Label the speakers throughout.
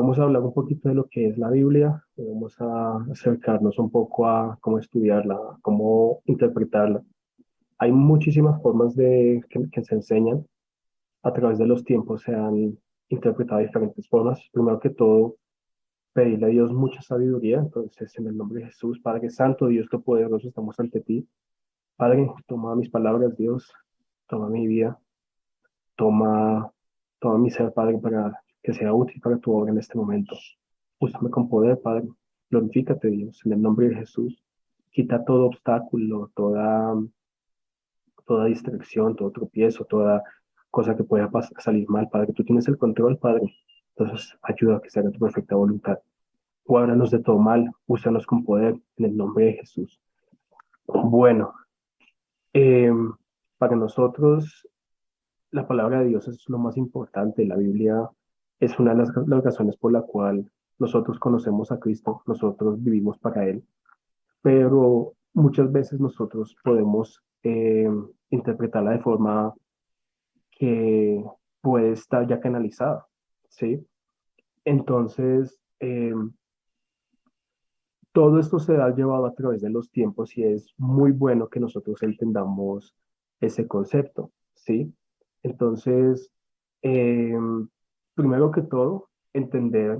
Speaker 1: vamos a hablar un poquito de lo que es la Biblia, y vamos a acercarnos un poco a cómo estudiarla, a cómo interpretarla. Hay muchísimas formas que se enseñan a través de los tiempos, se han interpretado de diferentes formas. Primero que todo, pedirle a Dios mucha sabiduría. Entonces, en el nombre de Jesús, Padre Santo, Dios Todopoderoso, estamos ante ti. Padre, toma mis palabras, Dios, toma mi vida, toma, toma mi ser, Padre, para que sea útil para tu obra en este momento. Úsame con poder, Padre. Glorifícate, Dios, en el nombre de Jesús. Quita todo obstáculo, toda distracción, todo tropiezo, toda cosa que pueda salir mal, Padre. Tú tienes el control, Padre. Entonces, ayuda a que se haga tu perfecta voluntad. Guárdanos de todo mal, úsanos con poder en el nombre de Jesús. Bueno, eh, para nosotros la palabra de Dios es lo más importante. La Biblia es una de las razones por la cual nosotros conocemos a Cristo, nosotros vivimos para Él, pero muchas veces nosotros podemos interpretarla de forma que puede estar ya canalizada, ¿sí? Entonces, todo esto se ha llevado a través de los tiempos y es muy bueno que nosotros entendamos ese concepto, ¿sí? Entonces, eh, primero que todo, entender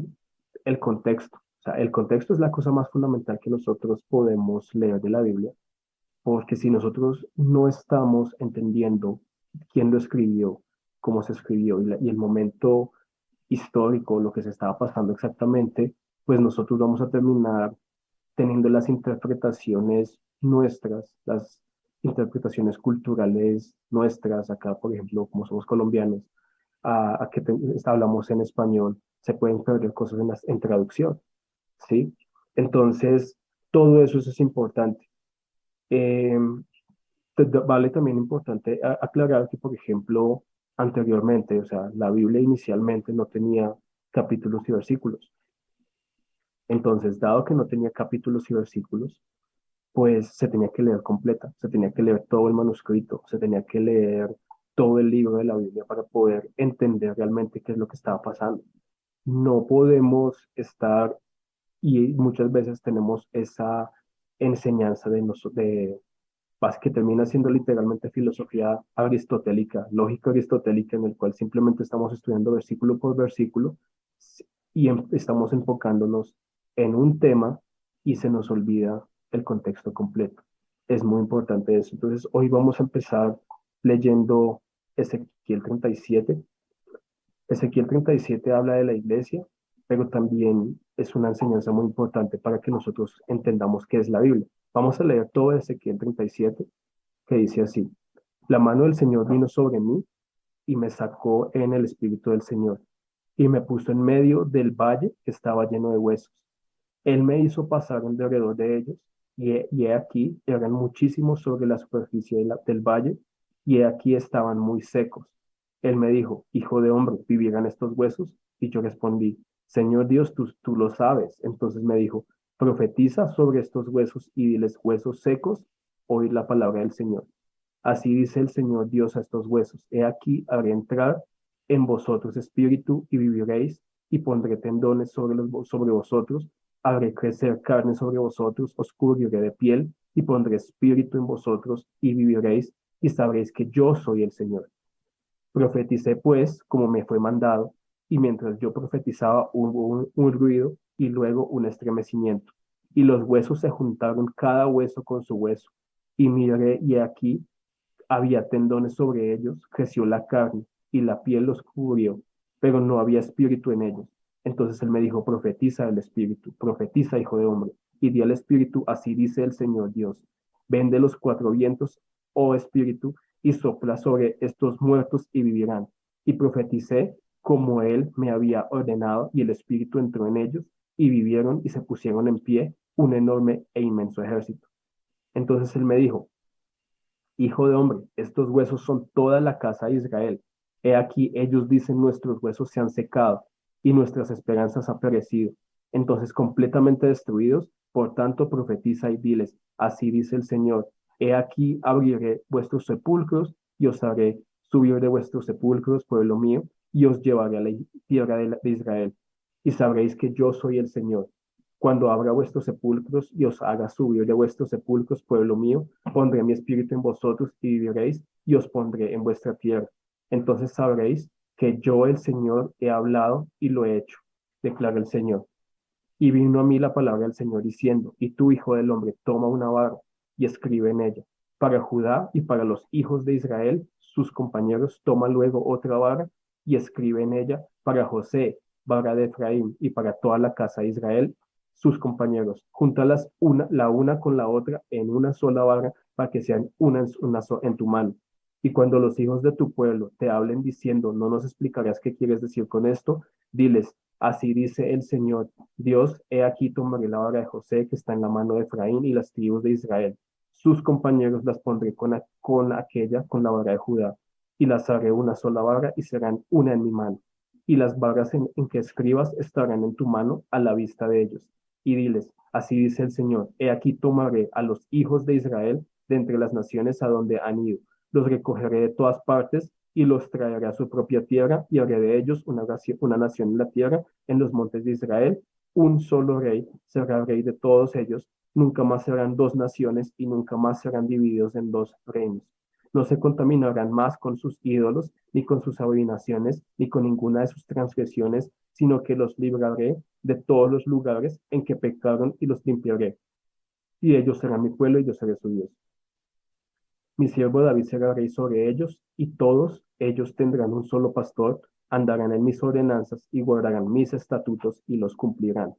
Speaker 1: el contexto. O sea, el contexto es la cosa más fundamental que nosotros podemos leer de la Biblia, porque si nosotros no estamos entendiendo quién lo escribió, cómo se escribió y el momento histórico, lo que se estaba pasando exactamente, pues nosotros vamos a terminar teniendo las interpretaciones nuestras, las interpretaciones culturales nuestras, acá, por ejemplo, como somos colombianos, a que hablamos en español, se pueden perder cosas en traducción, ¿sí? Entonces, todo eso, es importante. Eh, vale también importante aclarar que, por ejemplo, anteriormente, o sea, la Biblia inicialmente no tenía capítulos y versículos. Entonces, dado que no tenía capítulos y versículos, pues se tenía que leer completa, se tenía que leer todo el manuscrito, se tenía que leer todo el libro de la Biblia para poder entender realmente qué es lo que estaba pasando. No podemos estar, y muchas veces tenemos esa enseñanza que termina siendo literalmente filosofía aristotélica, lógica aristotélica, en el cual simplemente estamos estudiando versículo por versículo y estamos enfocándonos en un tema y se nos olvida el contexto completo. Es muy importante eso. Entonces, hoy vamos a empezar leyendo Ezequiel 37. Ezequiel 37 habla de la iglesia, pero también es una enseñanza muy importante para que nosotros entendamos qué es la Biblia. Vamos a leer todo Ezequiel 37, que dice así: la mano del Señor vino sobre mí y me sacó en el espíritu del Señor y me puso en medio del valle que estaba lleno de huesos. Él me hizo pasar alrededor de ellos y he aquí eran muchísimos sobre la superficie del valle y he aquí estaban muy secos. Él me dijo: hijo de hombre, ¿vivirán estos huesos? Y yo respondí: Señor Dios, tú lo sabes. Entonces me dijo: profetiza sobre estos huesos y diles: huesos secos, oíd la palabra del Señor. Así dice el Señor Dios a estos huesos: he aquí haré entrar en vosotros espíritu y viviréis, y pondré tendones sobre vosotros, haré crecer carne sobre vosotros, os cubriré de piel, y pondré espíritu en vosotros y viviréis, y sabréis que yo soy el Señor. Profeticé pues como me fue mandado, y mientras yo profetizaba hubo un ruido y luego un estremecimiento, y los huesos se juntaron cada hueso con su hueso, y miré y aquí había tendones sobre ellos, creció la carne y la piel los cubrió, pero no había espíritu en ellos. Entonces él me dijo: profetiza el espíritu, profetiza, hijo de hombre, y di al espíritu: así dice el Señor Dios, ven de los cuatro vientos, oh espíritu, y sopla sobre estos muertos y vivirán. Y profeticé como él me había ordenado, y el espíritu entró en ellos, y vivieron y se pusieron en pie un enorme e inmenso ejército. Entonces él me dijo: hijo de hombre, estos huesos son toda la casa de Israel. He aquí, ellos dicen: nuestros huesos se han secado y nuestras esperanzas han perecido. Entonces, completamente destruidos, por tanto, profetiza y diles: así dice el Señor: he aquí, abriré vuestros sepulcros y os haré subir de vuestros sepulcros, pueblo mío, y os llevaré a la tierra de Israel. y sabréis que yo soy el Señor. Cuando abra vuestros sepulcros y os haga subir de vuestros sepulcros, pueblo mío, pondré mi espíritu en vosotros y viviréis, y os pondré en vuestra tierra. Entonces sabréis que yo, el Señor, he hablado y lo he hecho, declara el Señor. Y vino a mí la palabra del Señor diciendo, y tú, hijo del hombre, toma una vara y escribe en ella. Para Judá y para los hijos de Israel, sus compañeros, toma luego otra vara y escribe en ella. Para José, vara de Efraín, y para toda la casa de Israel, sus compañeros. Júntalas la una con la otra en una sola vara para que sean en tu mano. Y cuando los hijos de tu pueblo te hablen diciendo, no nos explicarás qué quieres decir con esto, diles, así dice el Señor Dios, he aquí tomaré la vara de José que está en la mano de Efraín y las tribus de Israel. Sus compañeros las pondré con la vara de Judá, y las haré una sola vara y serán una en mi mano. Y las varas en que escribas estarán en tu mano a la vista de ellos. Y diles, así dice el Señor, he aquí tomaré a los hijos de Israel de entre las naciones a donde han ido. Los recogeré de todas partes y los traeré a su propia tierra y haré de ellos una nación en la tierra, en los montes de Israel. Un solo rey será rey de todos ellos. Nunca más serán dos naciones y nunca más serán divididos en dos reinos. No se contaminarán más con sus ídolos, ni con sus abominaciones, ni con ninguna de sus transgresiones, sino que los libraré de todos los lugares en que pecaron y los limpiaré. Y ellos serán mi pueblo y yo seré su Dios. Mi siervo David será rey sobre ellos, y todos ellos tendrán un solo pastor, andarán en mis ordenanzas y guardarán mis estatutos y los cumplirán,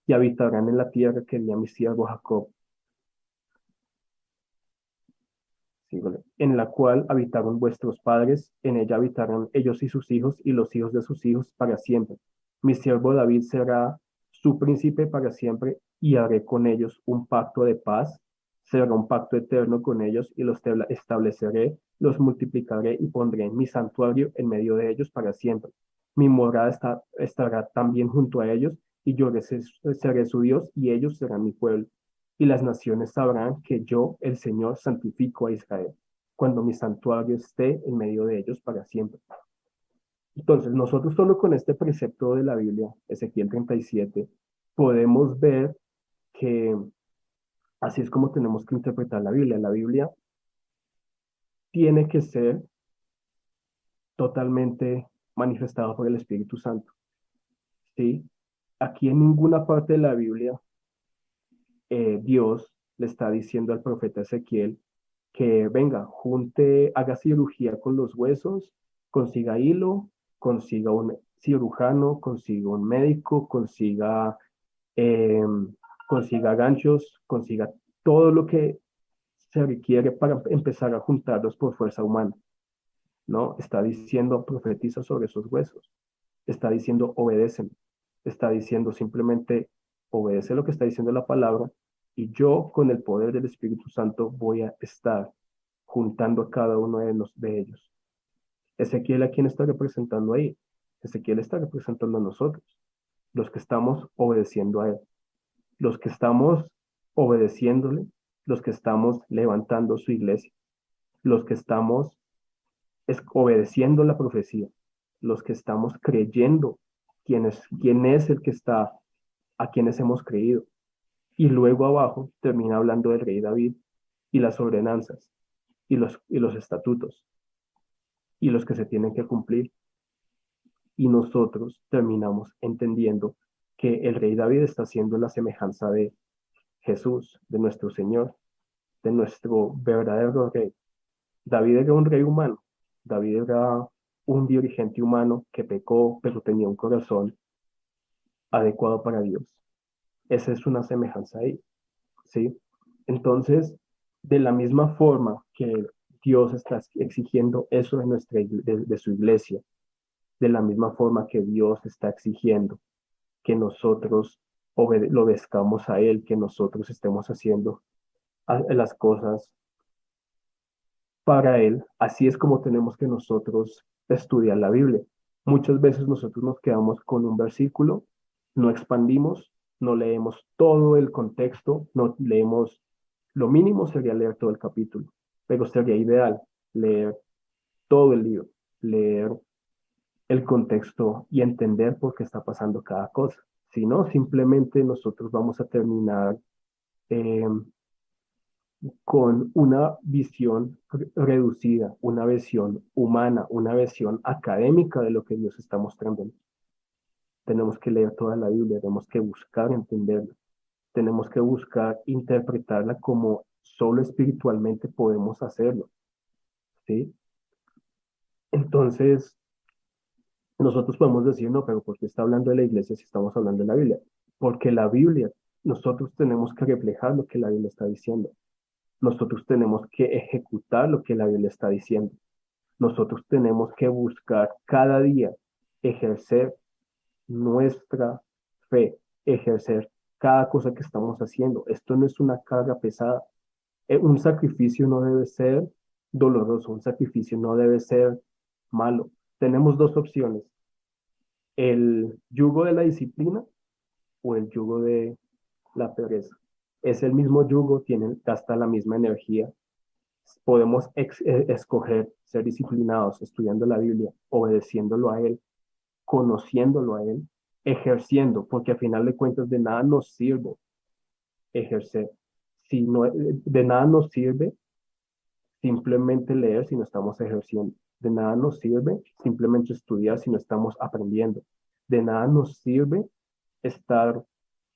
Speaker 1: y habitarán en la tierra que di a mi siervo Jacob, en la cual habitaron vuestros padres, en ella habitarán ellos y sus hijos y los hijos de sus hijos para siempre. Mi siervo David será su príncipe para siempre y haré con ellos un pacto de paz. Será un pacto eterno con ellos y los estableceré, los multiplicaré y pondré en mi santuario en medio de ellos para siempre. Mi morada estará también junto a ellos y yo seré su Dios y ellos serán mi pueblo y las naciones sabrán que yo, el Señor, santifico a Israel, cuando mi santuario esté en medio de ellos para siempre. Entonces, nosotros solo con este precepto de la Biblia, Ezequiel 37, podemos ver que así es como tenemos que interpretar la Biblia. La Biblia tiene que ser totalmente manifestada por el Espíritu Santo, ¿sí? Aquí en ninguna parte de la Biblia Dios le está diciendo al profeta Ezequiel que venga, haga cirugía con los huesos, consiga hilo, consiga un cirujano, consiga un médico, eh, consiga ganchos, consiga todo lo que se requiere para empezar a juntarlos por fuerza humana, ¿no? Está diciendo, profetiza sobre esos huesos, está diciendo, obedecen, está diciendo simplemente, obedece lo que está diciendo la palabra y yo con el poder del Espíritu Santo voy a estar juntando a cada uno de ellos. Ezequiel, ¿a quién está representando ahí? Ezequiel está representando a nosotros, los que estamos obedeciendo a él, los que estamos obedeciéndole, los que estamos levantando su iglesia, los que estamos obedeciendo la profecía, los que estamos creyendo quién es el que está, a quienes hemos creído. Y luego abajo termina hablando del rey David y las ordenanzas y los estatutos y los que se tienen que cumplir. Y nosotros terminamos entendiendo que el rey David está haciendo la semejanza de Jesús, de nuestro Señor, de nuestro verdadero rey. David era un rey humano, David era un dirigente humano que pecó, pero tenía un corazón adecuado para Dios. Esa es una semejanza ahí, ¿sí? Entonces, de la misma forma que Dios está exigiendo eso de su iglesia, de la misma forma que Dios está exigiendo que nosotros lo obedezcamos a Él, que nosotros estemos haciendo las cosas para Él, así es como tenemos que nosotros estudiar la Biblia. Muchas veces nosotros nos quedamos con un versículo, no expandimos, no leemos todo el contexto, no leemos, lo mínimo sería leer todo el capítulo, pero sería ideal leer todo el libro, leer el contexto y entender por qué está pasando cada cosa. Si no, simplemente nosotros vamos a terminar eh, con una visión reducida, una visión humana, una visión académica de lo que Dios está mostrando. Tenemos que leer toda la Biblia, tenemos que buscar entenderla, tenemos que buscar interpretarla como solo espiritualmente podemos hacerlo, ¿sí? Entonces, nosotros podemos decir, no, pero ¿por qué está hablando de la iglesia si estamos hablando de la Biblia? Porque la Biblia, nosotros tenemos que reflejar lo que la Biblia está diciendo. Nosotros tenemos que ejecutar lo que la Biblia está diciendo. Nosotros tenemos que buscar cada día ejercer nuestra fe, ejercer cada cosa que estamos haciendo. Esto no es una carga pesada. Un sacrificio no debe ser doloroso, un sacrificio no debe ser malo. Tenemos dos opciones, el yugo de la disciplina o el yugo de la pereza. Es el mismo yugo, gasta la misma energía. Podemos escoger ser disciplinados estudiando la Biblia, obedeciéndolo a Él, conociéndolo a Él, ejerciendo, porque al final de cuentas de nada nos sirve ejercer. Si no, de nada nos sirve simplemente leer si no estamos ejerciendo. De nada nos sirve simplemente estudiar si no estamos aprendiendo. De nada nos sirve estar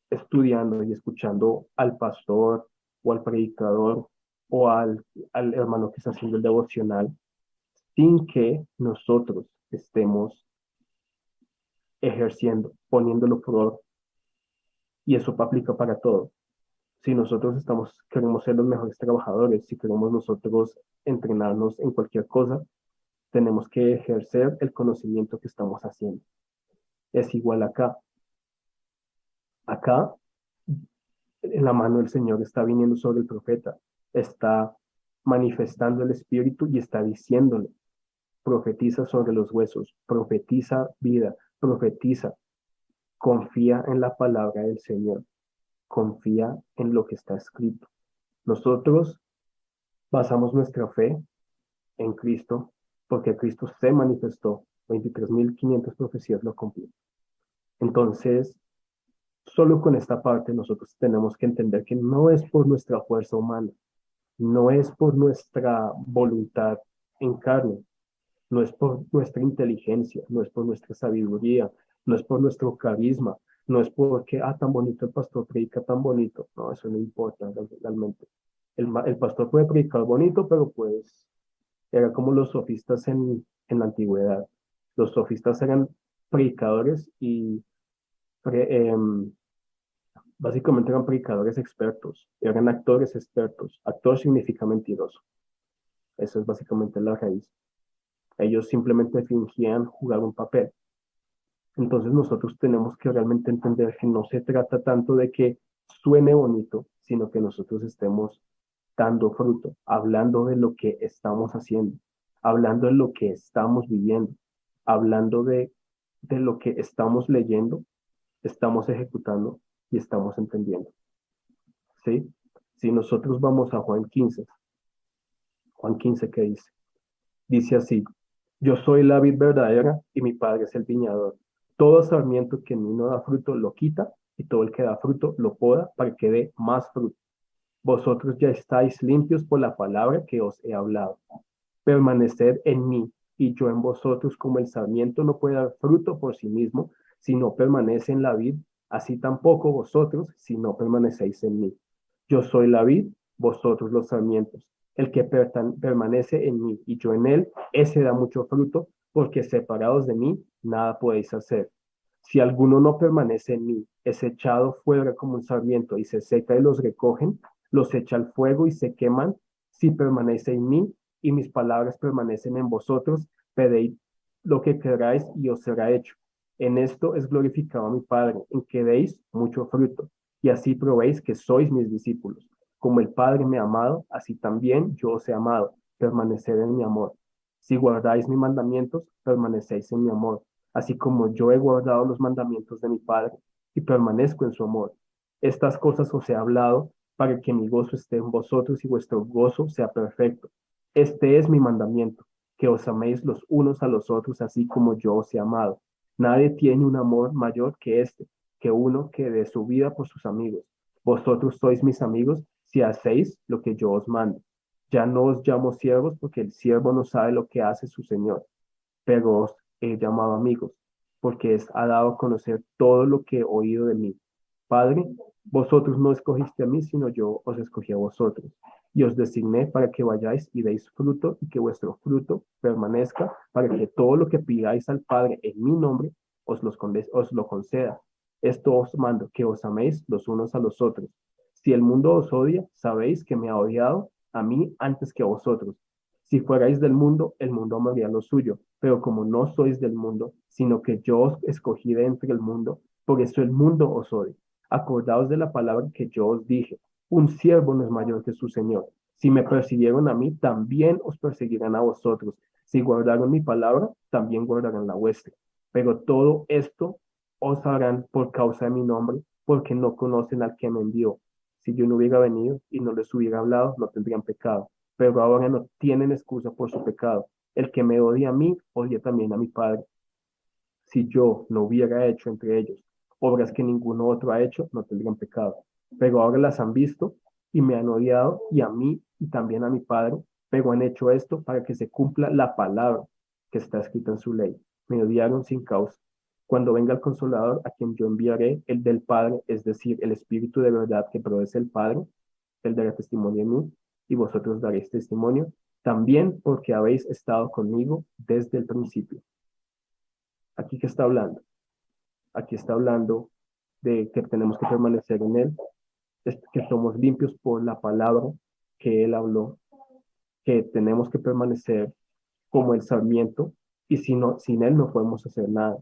Speaker 1: estudiando y escuchando al pastor o al predicador o al hermano que está haciendo el devocional sin que nosotros estemos ejerciendo, poniéndolo por obra. Y eso aplica para todo. Si nosotros queremos ser los mejores trabajadores, si queremos nosotros entrenarnos en cualquier cosa, tenemos que ejercer el conocimiento que estamos haciendo. Es igual acá. Acá, en la mano del Señor está viniendo sobre el profeta, está manifestando el Espíritu y está diciéndole, profetiza sobre los huesos, profetiza vida, profetiza, confía en la palabra del Señor, confía en lo que está escrito. Nosotros basamos nuestra fe en Cristo porque Cristo se manifestó, 23.500 profecías lo cumplieron. Entonces, solo con esta parte nosotros tenemos que entender que no es por nuestra fuerza humana, no es por nuestra voluntad en carne, no es por nuestra inteligencia, no es por nuestra sabiduría, no es por nuestro carisma, no es porque, tan bonito el pastor predica tan bonito. No, eso no importa realmente. El pastor puede predicar bonito, pero pues era como los sofistas en la antigüedad. Los sofistas eran predicadores y eh, básicamente eran predicadores expertos, eran actores expertos. Actor significa mentiroso. Eso es básicamente la raíz. Ellos simplemente fingían jugar un papel. Entonces nosotros tenemos que realmente entender que no se trata tanto de que suene bonito, sino que nosotros estemos dando fruto, hablando de lo que estamos haciendo, hablando de lo que estamos viviendo, hablando de lo que estamos leyendo, estamos ejecutando y estamos entendiendo. ¿Sí? Si nosotros vamos a Juan 15, ¿qué dice? Dice así, yo soy la vid verdadera y mi padre es el viñador. Todo sarmiento que en mí no da fruto lo quita y todo el que da fruto lo poda para que dé más fruto. Vosotros ya estáis limpios por la palabra que os he hablado. Permaneced en mí y yo en vosotros, como el sarmiento no puede dar fruto por sí mismo, si no permanece en la vid, así tampoco vosotros, si no permanecéis en mí. Yo soy la vid, vosotros los sarmientos. El que permanece en mí y yo en él, ese da mucho fruto, porque separados de mí, nada podéis hacer. Si alguno no permanece en mí, es echado fuera como un sarmiento y se seca y los recogen, los echa al fuego y se queman. Si permanece en mí y mis palabras permanecen en vosotros, pedid lo que queráis y os será hecho. En esto es glorificado mi Padre, en que deis mucho fruto, y así probéis que sois mis discípulos. Como el Padre me ha amado, así también yo os he amado. Permaneced en mi amor. Si guardáis mis mandamientos, permanecéis en mi amor, así como yo he guardado los mandamientos de mi Padre y permanezco en su amor. Estas cosas os he hablado para que mi gozo esté en vosotros y vuestro gozo sea perfecto. Este es mi mandamiento, que os améis los unos a los otros, así como yo os he amado. Nadie tiene un amor mayor que este, que uno que dé su vida por sus amigos. Vosotros sois mis amigos si hacéis lo que yo os mando. Ya no os llamo siervos porque el siervo no sabe lo que hace su señor, pero os he llamado amigos, porque ha dado a conocer todo lo que he oído de mí. Padre, vosotros no escogiste a mí, sino yo os escogí a vosotros, y os designé para que vayáis y deis fruto, y que vuestro fruto permanezca, para que todo lo que pidáis al Padre en mi nombre os lo conceda. Esto os mando, que os améis los unos a los otros. Si el mundo os odia, sabéis que me ha odiado a mí antes que a vosotros. Si fuerais del mundo, el mundo amaría lo suyo, pero como no sois del mundo, sino que yo os escogí de entre el mundo, por eso el mundo os odia. Acordaos de la palabra que yo os dije, un siervo no es mayor que su señor. Si me persiguieron a mí, también os perseguirán a vosotros. Si guardaron mi palabra, también guardarán la vuestra. Pero todo esto os harán por causa de mi nombre, porque no conocen al que me envió. Si yo no hubiera venido y no les hubiera hablado, no tendrían pecado, pero ahora no tienen excusa por su pecado. El que me odia a mí, odia también a mi Padre. Si yo no hubiera hecho entre ellos obras que ninguno otro ha hecho, no tendrían pecado. Pero ahora las han visto y me han odiado y a mí y también a mi Padre, pero han hecho esto para que se cumpla la palabra que está escrita en su ley. Me odiaron sin causa. Cuando venga el Consolador, a quien yo enviaré, el del Padre, es decir, el Espíritu de verdad que produce el Padre, él dará testimonio en mí y vosotros daréis testimonio, también porque habéis estado conmigo desde el principio. ¿Aquí qué está hablando? Aquí está hablando de que tenemos que permanecer en Él, que somos limpios por la palabra que Él habló, que tenemos que permanecer como el sarmiento y si no, sin Él no podemos hacer nada.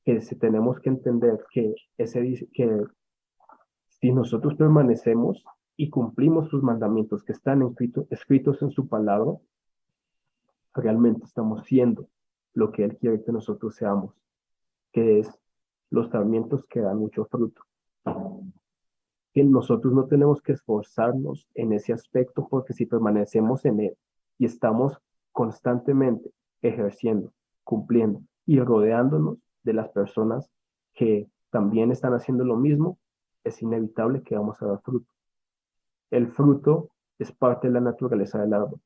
Speaker 1: Que si tenemos que entender que, que si nosotros permanecemos y cumplimos sus mandamientos que están escritos en su palabra, realmente estamos siendo lo que Él quiere que nosotros seamos, que es los sarmientos que dan mucho fruto. Que nosotros no tenemos que esforzarnos en ese aspecto porque si permanecemos en él y estamos constantemente ejerciendo, cumpliendo y rodeándonos de las personas que también están haciendo lo mismo, es inevitable que vamos a dar fruto. El fruto es parte de la naturaleza del árbol.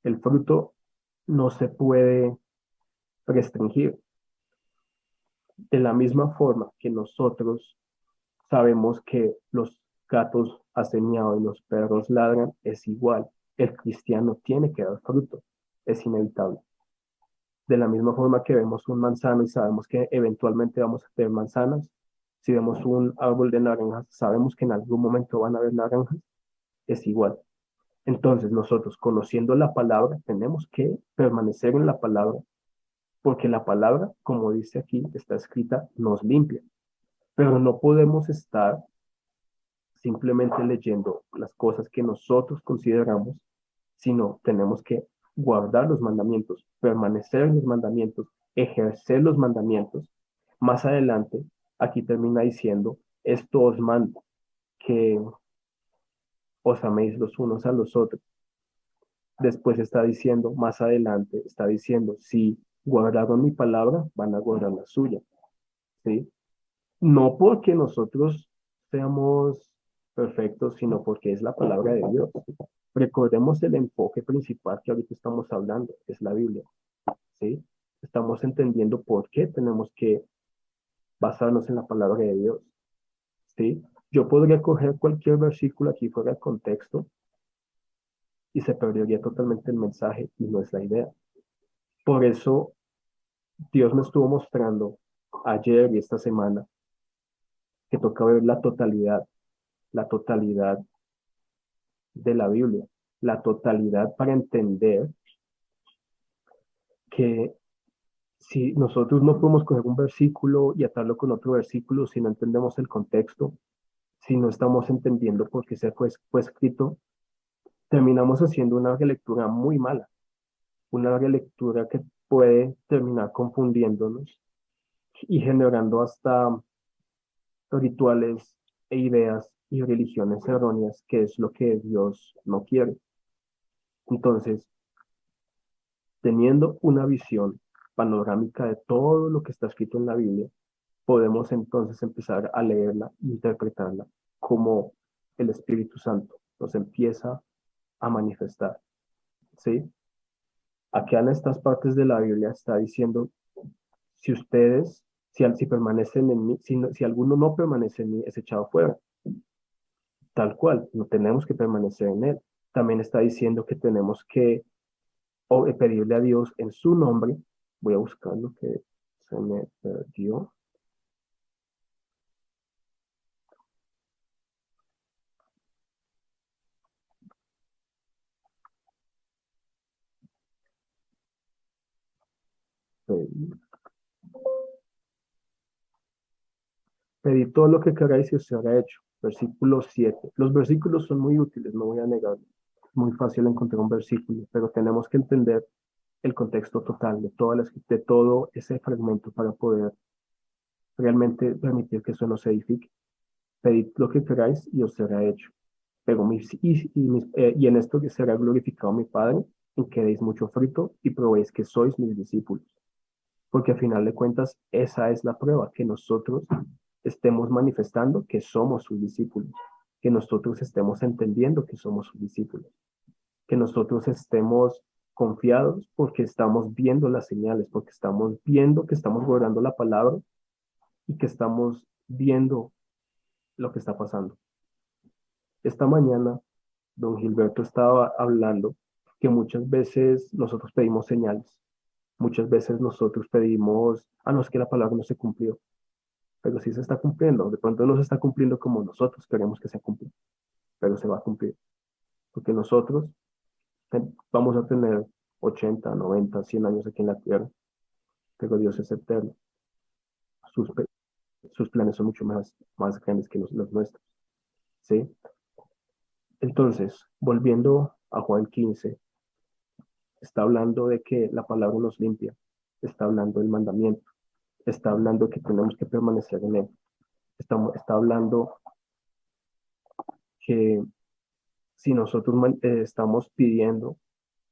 Speaker 1: El fruto no se puede restringir. De la misma forma que nosotros sabemos que los gatos hacen miau y los perros ladran, es igual. El cristiano tiene que dar fruto, es inevitable. De la misma forma que vemos un manzano y sabemos que eventualmente vamos a tener manzanas, si vemos un árbol de naranjas, sabemos que en algún momento van a haber naranjas, es igual. Entonces nosotros, conociendo la palabra, tenemos que permanecer en la palabra, porque la palabra, como dice aquí, está escrita, nos limpia. Pero no podemos estar simplemente leyendo las cosas que nosotros consideramos, sino tenemos que guardar los mandamientos, permanecer en los mandamientos, ejercer los mandamientos. Más adelante, aquí termina diciendo, esto os mando, que os améis los unos a los otros. Después está diciendo, más adelante, está diciendo, si guardaron mi palabra, van a guardar la suya, ¿sí? No porque nosotros seamos perfectos, sino porque es la palabra de Dios. Recordemos el enfoque principal que ahorita estamos hablando, es la Biblia, ¿sí? Estamos entendiendo por qué tenemos que basarnos en la palabra de Dios, ¿sí? Yo podría coger cualquier versículo aquí fuera de contexto y se perdería totalmente el mensaje y no es la idea. Por eso Dios me estuvo mostrando ayer y esta semana que toca ver la totalidad de la Biblia, la totalidad para entender que si nosotros no podemos coger un versículo y atarlo con otro versículo, si no entendemos el contexto, si no estamos entendiendo por qué fue escrito, terminamos haciendo una relectura muy mala, una relectura que puede terminar confundiéndonos y generando hasta rituales e ideas y religiones erróneas, que es lo que Dios no quiere. Entonces, Teniendo una visión panorámica de todo lo que está escrito en la Biblia, podemos entonces empezar a leerla e interpretarla como el Espíritu Santo nos empieza a manifestar, ¿sí? Aquí en estas partes de la Biblia está diciendo, si ustedes, si permanecen en mí, si alguno no permanece en mí, es echado fuera. Tal cual, no tenemos que permanecer en él. También está diciendo que tenemos que pedirle a Dios en su nombre. Voy a buscar lo que se me perdió. Pedir, pedir todo lo que queráis y os será hecho. Versículo 7. Los versículos son muy útiles, no voy a negarlo. Es muy fácil encontrar un versículo, pero tenemos que entender el contexto total de todo ese fragmento para poder realmente permitir que eso no se edifique. Pedid lo que queráis y os será hecho. Pero y en esto que será glorificado mi Padre, en que deis mucho fruto y probéis que sois mis discípulos. Porque al final de cuentas, esa es la prueba, que nosotros estemos manifestando que somos sus discípulos, que nosotros estemos entendiendo que somos sus discípulos, que nosotros estemos confiados porque estamos viendo las señales, porque estamos viendo que estamos guardando la palabra y que estamos viendo lo que está pasando. Esta mañana, don Gilberto estaba hablando que muchas veces nosotros pedimos señales, muchas veces nosotros pedimos, no, es que la palabra no se cumplió, pero sí se está cumpliendo, de pronto no se está cumpliendo como nosotros queremos que se cumpla, pero se va a cumplir, porque nosotros vamos a tener 80, 90, 100 años aquí en la tierra, pero Dios es eterno, sus, sus planes son mucho más grandes que los nuestros, ¿sí? Entonces, volviendo a Juan 15, está hablando de que la palabra nos limpia, está hablando del mandamiento, está hablando que tenemos que permanecer en él, está hablando que si nosotros estamos pidiendo,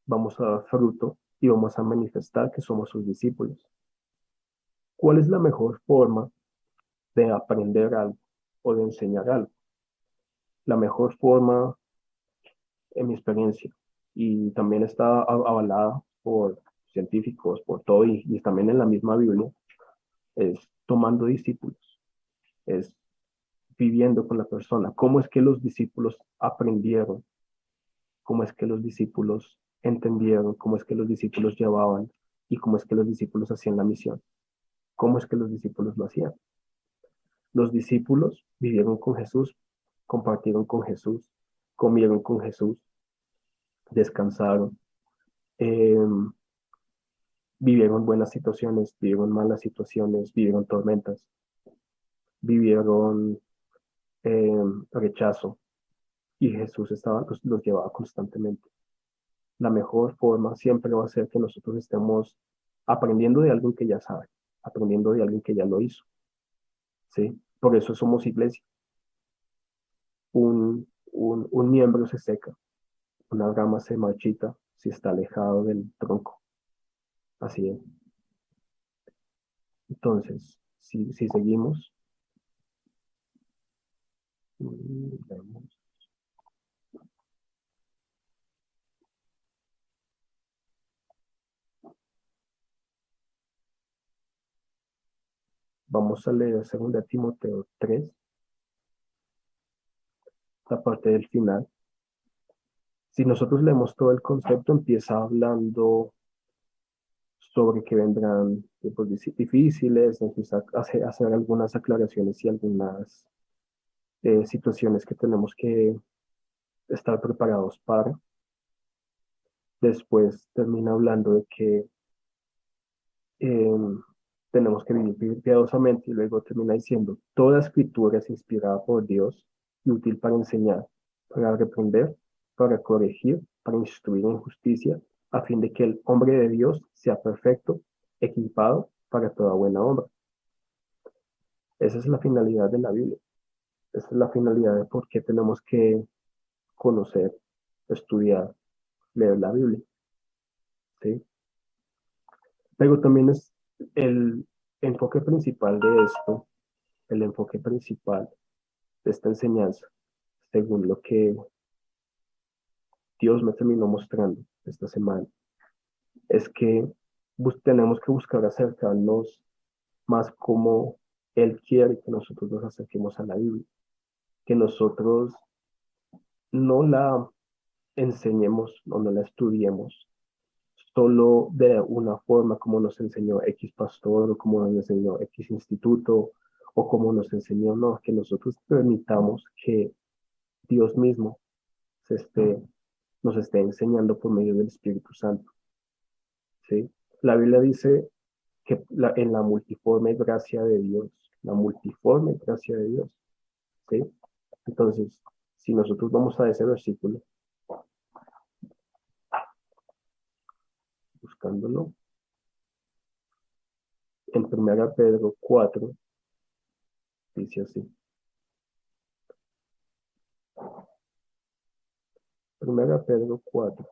Speaker 1: vamos a dar fruto y vamos a manifestar que somos sus discípulos. ¿Cuál es la mejor forma de aprender algo o de enseñar algo? La mejor forma, en mi experiencia, y también está avalada por científicos, por todo, y también en la misma Biblia, es tomando discípulos, es viviendo con la persona. ¿Cómo es que los discípulos aprendieron? ¿Cómo es que los discípulos entendieron? ¿Cómo es que los discípulos llevaban? ¿Y cómo es que los discípulos hacían la misión? ¿Cómo es que los discípulos lo hacían? Los discípulos vivieron con Jesús, compartieron con Jesús, comieron con Jesús, descansaron, eh, vivieron buenas situaciones, vivieron malas situaciones, vivieron tormentas, vivieron eh, rechazo, y Jesús los llevaba constantemente. La mejor forma siempre va a ser que nosotros estemos aprendiendo de alguien que ya sabe, aprendiendo de alguien que ya lo hizo, ¿sí? Por eso somos iglesia. Un miembro se seca, una rama se marchita si está alejado del tronco. Así es. Entonces, si seguimos, vemos, vamos a leer 2 Timoteo 3, la parte del final. Si nosotros leemos todo el concepto, empieza hablando sobre que vendrán tiempos difíciles, empieza a hacer algunas aclaraciones y algunas situaciones que tenemos que estar preparados para. Después termina hablando de que eh, tenemos que vivir piadosamente y luego termina diciendo, toda escritura es inspirada por Dios y útil para enseñar, para reprender, para corregir, para instruir en justicia, a fin de que el hombre de Dios sea perfecto, equipado para toda buena obra. Esa es la finalidad de la Biblia. Esa es la finalidad de por qué tenemos que conocer, estudiar, leer la Biblia, ¿sí? Pero también es el enfoque principal de esto, el enfoque principal de esta enseñanza, según lo que Dios me terminó mostrando esta semana, es que tenemos que buscar acercarnos más como Él quiere que nosotros nos acerquemos a la Biblia, que nosotros no la enseñemos o no la estudiemos solo de una forma como nos enseñó X pastor o como nos enseñó X instituto o como nos enseñó, no, que nosotros permitamos que Dios mismo se esté, nos esté enseñando por medio del Espíritu Santo, ¿sí? La Biblia dice que en la multiforme gracia de Dios, la multiforme gracia de Dios, ¿sí? Entonces, si nosotros vamos a ese versículo, buscándolo, en 1 Pedro 4, dice así, 1 Pedro 4,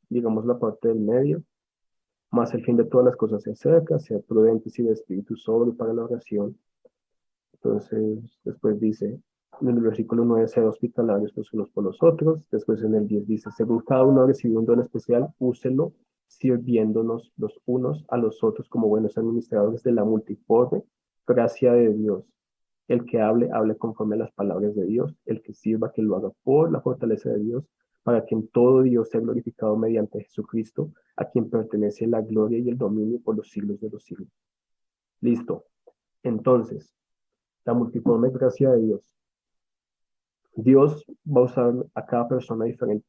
Speaker 1: digamos la parte del medio, más el fin de todas las cosas se acerca, ser prudentes y de espíritu sobrio para la oración. Entonces, después dice, en el versículo 9, ser hospitalarios los unos por los otros. Después en el 10 dice, según cada uno ha recibido un don especial, úselo sirviéndonos los unos a los otros como buenos administradores de la multiforme gracia de Dios. El que hable, hable conforme a las palabras de Dios. El que sirva, que lo haga por la fortaleza de Dios, para que en todo Dios sea glorificado mediante Jesucristo, a quien pertenece la gloria y el dominio por los siglos de los siglos. Listo. Entonces, la multiforme gracia de Dios. Dios va a usar a cada persona diferente.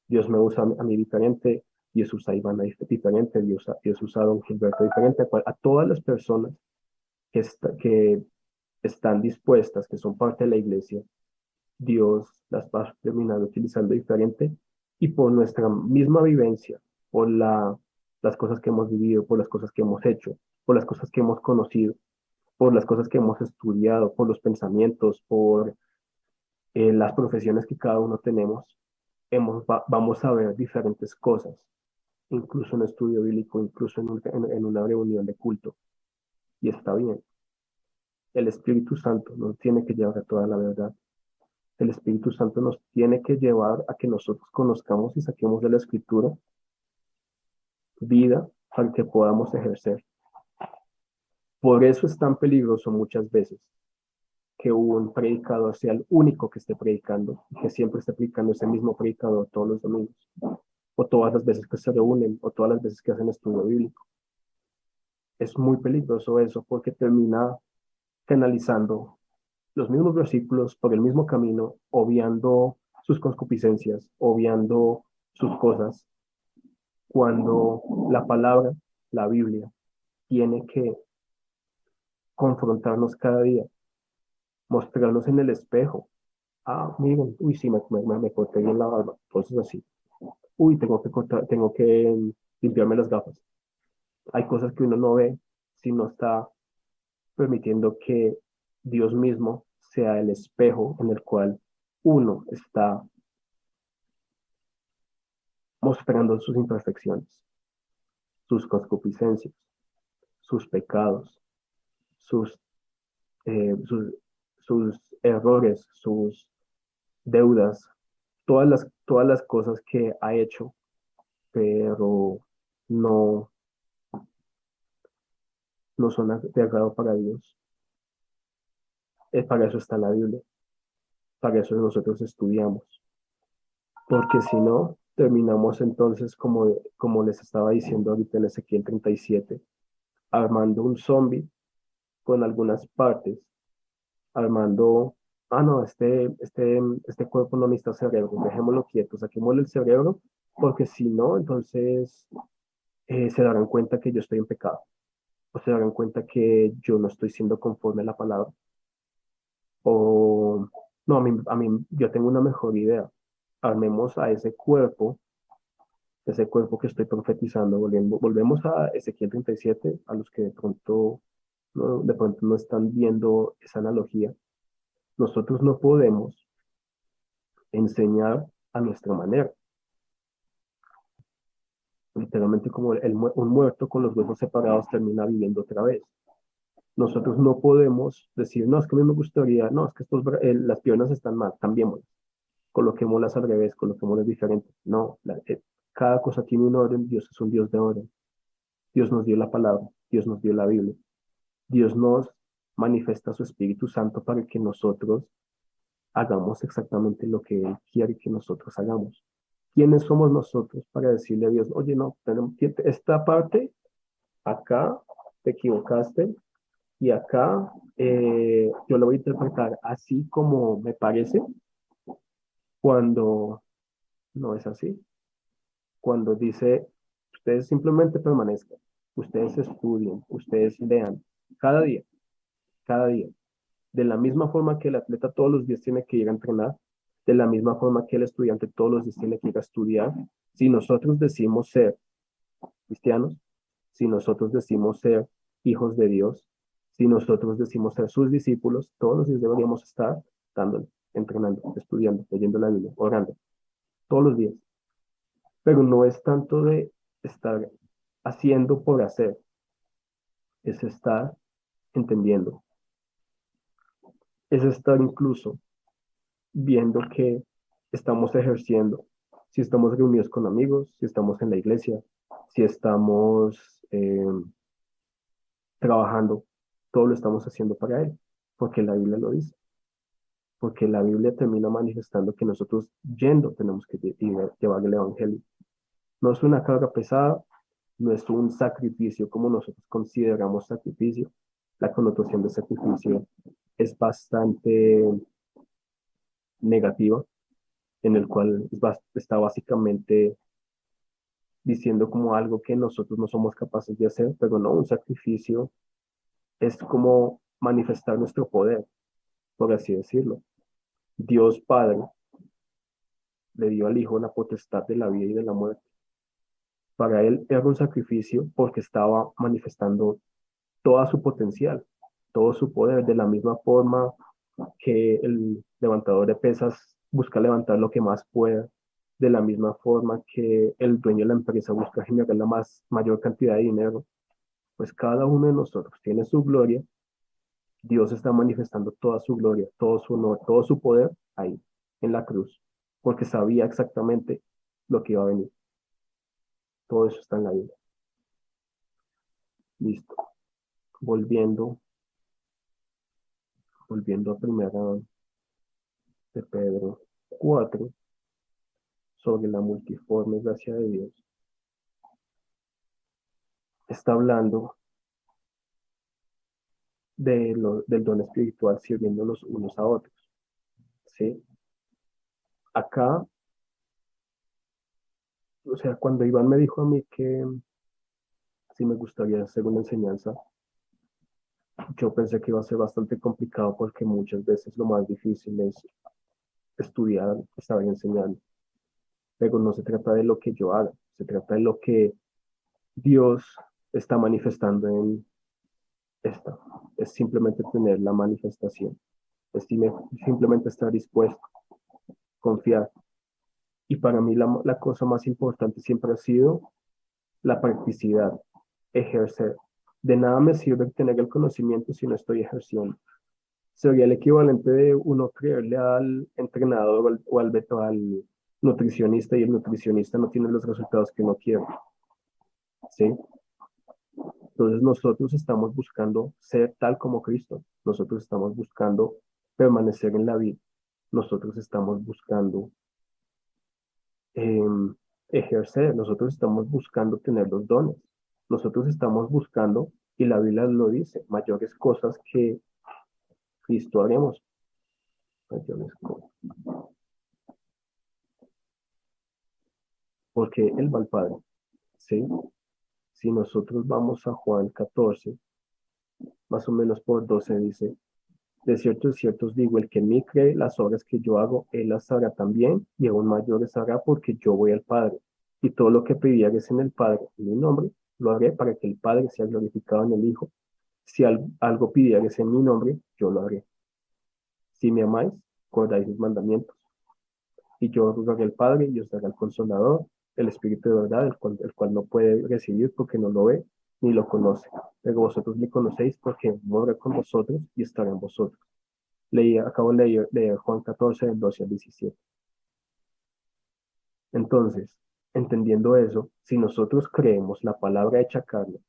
Speaker 1: Dios me usa a mí diferente, Dios usa a Ivana diferente, Dios usa a Don Gilberto diferente, a todas las personas que están dispuestas, que son parte de la iglesia, Dios las va a terminar utilizando diferente y por nuestra misma vivencia, por las cosas que hemos vivido, por las cosas que hemos hecho, por las cosas que hemos conocido, por las cosas que hemos estudiado, por los pensamientos, por las profesiones que cada uno tenemos, vamos a ver diferentes cosas, incluso en estudio bíblico, incluso en una reunión de culto. Y está bien. El Espíritu Santo nos tiene que llevar a toda la verdad. El Espíritu Santo nos tiene que llevar a que nosotros conozcamos y saquemos de la Escritura vida para que podamos ejercer. Por eso es tan peligroso muchas veces que un predicador sea el único que esté predicando, que siempre esté predicando ese mismo predicador todos los domingos, o todas las veces que se reúnen, o todas las veces que hacen estudio bíblico. Es muy peligroso eso porque termina canalizando los mismos versículos por el mismo camino, obviando sus concupiscencias, obviando sus cosas, cuando la palabra, la Biblia, tiene que confrontarnos cada día, mostrarnos en el espejo. Ah, miren, uy, sí, me corté bien la barba, cosas así. Uy, tengo que limpiarme las gafas. Hay cosas que uno no ve si no está permitiendo que Dios mismo sea el espejo en el cual uno está mostrando sus imperfecciones, sus concupiscencias, sus pecados, sus, eh, sus, sus errores, sus deudas, todas las cosas que ha hecho, pero no, no son de agrado para Dios. Para eso está la Biblia, para eso nosotros estudiamos, porque si no, terminamos entonces, como les estaba diciendo ahorita en Ezequiel 37, armando un zombie con algunas partes, armando, ah, no, este cuerpo no necesita cerebro, dejémoslo quieto, saquémosle el cerebro, porque si no, entonces se darán cuenta que yo estoy en pecado, o se darán cuenta que yo no estoy siendo conforme a la palabra, o no, yo tengo una mejor idea, armemos a ese cuerpo que estoy profetizando, volvemos a Ezequiel 37, a los que de pronto no están viendo esa analogía. Nosotros no podemos enseñar a nuestra manera. Literalmente como un muerto con los huesos separados termina viviendo otra vez. Nosotros no podemos decir, no, es que a mí me gustaría, no, es que las piernas están mal, cambiémoslas, coloquémoslas al revés, coloquémoslas diferentes. No, cada cosa tiene un orden, Dios es un Dios de orden. Dios nos dio la palabra, Dios nos dio la Biblia, Dios nos manifiesta su Espíritu Santo para que nosotros hagamos exactamente lo que Él quiere que nosotros hagamos. ¿Quiénes somos nosotros para decirle a Dios, oye, no, esta parte, acá te equivocaste y acá yo lo voy a interpretar así como me parece cuando no es así? Cuando dice, ustedes simplemente permanezcan, ustedes estudien, ustedes lean cada día. De la misma forma que el atleta todos los días tiene que ir a entrenar, de la misma forma que el estudiante todos los días tiene que ir a estudiar, si nosotros decimos ser cristianos, si nosotros decimos ser hijos de Dios, si nosotros decimos ser sus discípulos, todos los días deberíamos estar dándole, entrenando, estudiando, leyendo la Biblia, orando, todos los días. Pero no es tanto de estar haciendo por hacer, es estar entendiendo, es estar incluso viendo que estamos ejerciendo, si estamos reunidos con amigos, si estamos en la iglesia, si estamos trabajando, todo lo estamos haciendo para Él, porque la Biblia lo dice, porque la Biblia termina manifestando que nosotros yendo tenemos que llevar el Evangelio. No es una carga pesada, no es un sacrificio como nosotros consideramos sacrificio. La connotación de sacrificio es bastante negativa, en el cual está básicamente diciendo como algo que nosotros no somos capaces de hacer, pero no, un sacrificio es como manifestar nuestro poder, por así decirlo. Dios Padre le dio al Hijo la potestad de la vida y de la muerte. Para él era un sacrificio porque estaba manifestando toda su potencial, todo su poder, de la misma forma que el levantador de pesas busca levantar lo que más pueda, de la misma forma que el dueño de la empresa busca generar la mayor cantidad de dinero, pues cada uno de nosotros tiene su gloria. Dios está manifestando toda su gloria, todo su honor, todo su poder ahí, en la cruz, porque sabía exactamente lo que iba a venir. Todo eso está en la Biblia. Listo. Volviendo, volviendo a primera de Pedro 4 sobre la multiforme gracia de Dios. Está hablando del don espiritual sirviéndonos unos a otros. ¿Sí? Acá, o sea, cuando Iván me dijo a mí que si me gustaría hacer una enseñanza, yo pensé que iba a ser bastante complicado porque muchas veces lo más difícil es estudiar, saber enseñar, pero no se trata de lo que yo haga, se trata de lo que Dios está manifestando en esta. Es simplemente tener la manifestación, es simplemente estar dispuesto, confiar. Y para mí la cosa más importante siempre ha sido la practicidad, ejercer. De nada me sirve tener el conocimiento si no estoy ejerciendo. Sería el equivalente de uno creerle al entrenador al nutricionista y el nutricionista no tiene los resultados que uno quiere. ¿Sí? Entonces nosotros estamos buscando ser tal como Cristo. Nosotros estamos buscando permanecer en la vida. Nosotros estamos buscando eh, ejercer. Nosotros estamos buscando tener los dones. Nosotros estamos buscando, y la Biblia lo dice, mayores cosas que Cristo haremos. Mayores cosas. Porque Él va al Padre. ¿Sí? Si nosotros vamos a Juan 14, más o menos por 12 dice, de cierto os digo, el que en mí cree, las obras que yo hago, él las hará también, y aún mayores hará porque yo voy al Padre. Y todo lo que pidieres en el Padre, en mi nombre, lo haré para que el Padre sea glorificado en el Hijo. Si algo pidieres en mi nombre, yo lo haré. Si me amáis, guardáis mis mandamientos. Y yo rogaré al Padre y os dará el Consolador, el Espíritu de verdad, el cual no puede recibir porque no lo ve ni lo conoce. Pero vosotros me conocéis porque mora con vosotros y estará en vosotros. Acabo de leer Juan 14, del 12 al 17. Entonces, entendiendo eso, si nosotros creemos la palabra hecha carne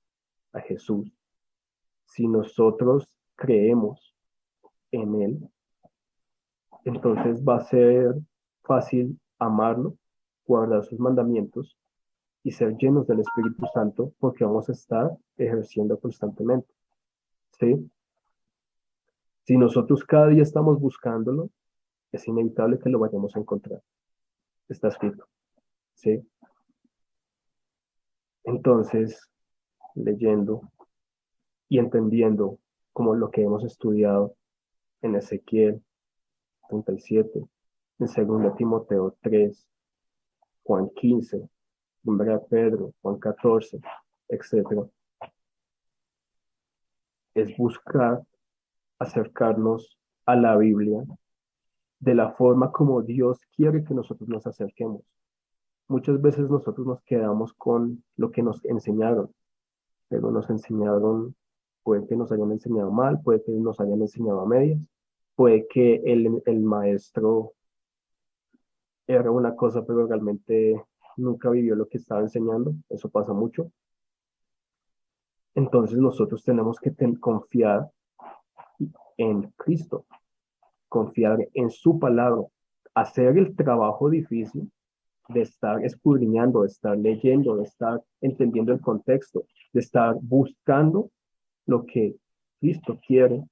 Speaker 1: a Jesús, si nosotros creemos en Él, entonces va a ser fácil amarlo, guardar sus mandamientos y ser llenos del Espíritu Santo porque vamos a estar ejerciendo constantemente, ¿sí? Si nosotros cada día estamos buscándolo, es inevitable que lo vayamos a encontrar. Está escrito, ¿sí? Entonces, leyendo y entendiendo como lo que hemos estudiado en Ezequiel 37, en 2 Timoteo 3, Juan 15, 1 Pedro, Juan 14, etcétera, es buscar acercarnos a la Biblia de la forma como Dios quiere que nosotros nos acerquemos. Muchas veces nosotros nos quedamos con lo que nos enseñaron, pero nos enseñaron, puede que nos hayan enseñado mal, puede que nos hayan enseñado a medias, puede que el maestro era una cosa, pero realmente nunca vivió lo que estaba enseñando, eso pasa mucho. Entonces nosotros tenemos que confiar en Cristo, confiar en su palabra, hacer el trabajo difícil de estar escudriñando, de estar leyendo, de estar entendiendo el contexto, de estar buscando lo que Cristo quiere